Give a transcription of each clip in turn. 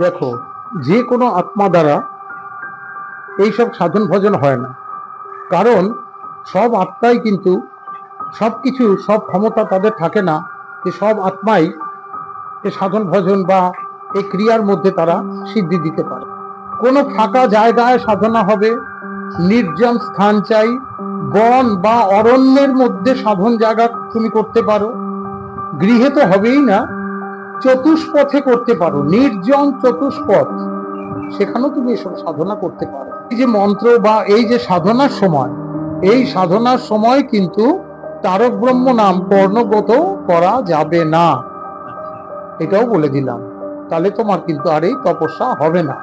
দেখো, যে কোনো আত্মা দ্বারা এইসব সাধন ভজন হয় না। কারণ সব আত্মাই কিন্তু সবকিছু, সব ক্ষমতা তাদের থাকে না যে সব আত্মাই এই সাধন ভজন বা এই ক্রিয়ার মধ্যে তারা সিদ্ধি দিতে পারে। কোনো ফাঁকা জায়গায় সাধনা হবে, নির্জন স্থান চাই, বন বা অরণ্যের মধ্যে সাধন জায়গা তুমি করতে পারো। গৃহে তো হবেই না, চতুষ্পথে করতে পারো, নির্জন চতুষ্পথ, সেখানেও তুমি এসব সাধনা করতে পারো। এই যে মন্ত্র বা এই যে সাধনার সময়, এই সাধনার সময় কিন্তু তারক ব্রহ্ম নাম কর্ণগত করা যাবে না, এটাও বলে দিলাম। তাহলে তোমার কিন্তু আর এই তপস্যা হবে না।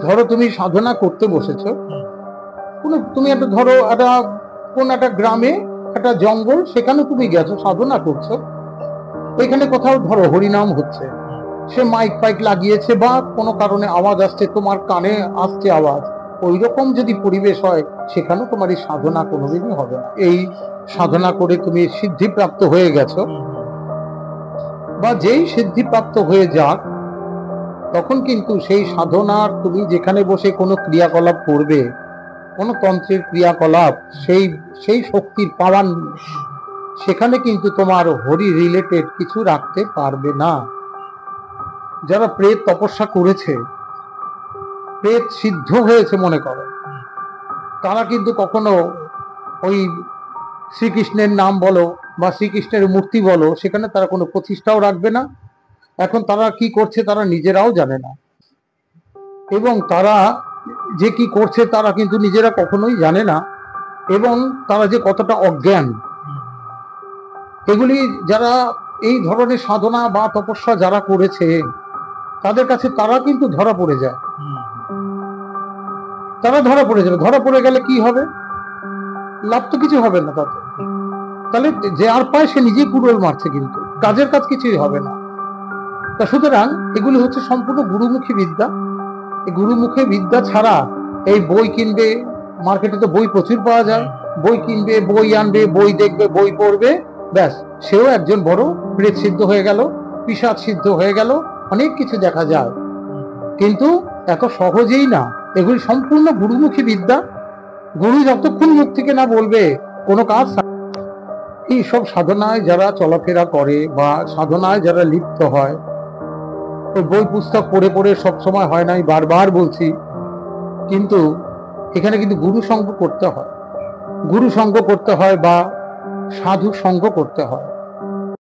ধরো তুমি সাধনা করতে বসেছো, তুমি একটা ধরো একটা কোন একটা গ্রামে একটা জঙ্গল, সেখানে তুমি গেছো, সাধনা করছো, ওইখানে কোথাও ধরো হরিনাম হচ্ছে, সে মাইক ফাইক লাগিয়েছে বা কোনো কারণে আওয়াজ আসছে, তোমার কানে আসছে আওয়াজ, ওই রকম যদি পরিবেশ হয়, সেখানেও তোমার এই সাধনা কোনোদিনই হবে না। এই সাধনা করে তুমি সিদ্ধিপ্রাপ্ত হয়ে গেছো, বা যেই সিদ্ধিপ্রাপ্ত হয়ে যাক, তখন কিন্তু সেই সাধনার তুমি যেখানে বসে কোনো ক্রিয়াকলাপ করবে, কোনো তন্ত্রের ক্রিয়াকলাপ, সেই সেই শক্তির পাওয়ার, সেখানে কিন্তু তোমার হরি রিলেটেড কিছু রাখতে পারবে না। যারা প্রেত তপস্যা করেছে, প্রেত সিদ্ধ হয়েছে মনে করো, তারা কিন্তু কখনো ওই শ্রীকৃষ্ণের নাম বলো বা শ্রীকৃষ্ণের মূর্তি বলো, সেখানে তারা কোনো প্রতিষ্ঠাও রাখবে না। এখন তারা কি করছে তারা নিজেরাও জানে না, এবং তারা যে কি করছে তারা কিন্তু নিজেরা কখনোই জানে না, এবং তারা যে কতটা অজ্ঞান, এগুলি যারা এই ধরনের সাধনা বা তপস্যা যারা করেছে, তাদের কাছে তারা কিন্তু ধরা পড়ে যায়। তারা ধরা পড়ে যাবে, ধরা পড়ে গেলে কি হবে? লাভ তো কিছু হবে না তাতে। তাহলে যে আর পায় সে নিজেই কুড়োল মারছে, কিন্তু কাজের কাজ কিছুই হবে না। তা সুতরাং এগুলি হচ্ছে সম্পূর্ণ গুরুমুখী বিদ্যা। এই গুরুমুখী বিদ্যা ছাড়া এই বই কিনবে, মার্কেটে তো বই প্রচুর পাওয়া যায়, বই কিনবে, বই আনবে, বই দেখবে, বই পড়বে, ব্যাস সেও একজন বড় প্রেত সিদ্ধ হয়ে গেল, পিশাচ সিদ্ধ হয়ে গেল, অনেক কিছু দেখা যায়। কিন্তু এত সহজেই না, এগুলি সম্পূর্ণ গুরুমুখী বিদ্যা। গুরু যতক্ষণ মুখ থেকে না বলবে কোনো কাজ, এই সব সাধনায় যারা চলাফেরা করে বা সাধনায় যারা লিপ্ত হয়, ওই বই পুস্তক পড়ে পড়ে সব সময় হয় না, আমি বারবার বলছি, কিন্তু এখানে কিন্তু গুরু সঙ্গ করতে হয়, গুরু সঙ্গ করতে হয় বা সাধু সঙ্গ করতে হয়।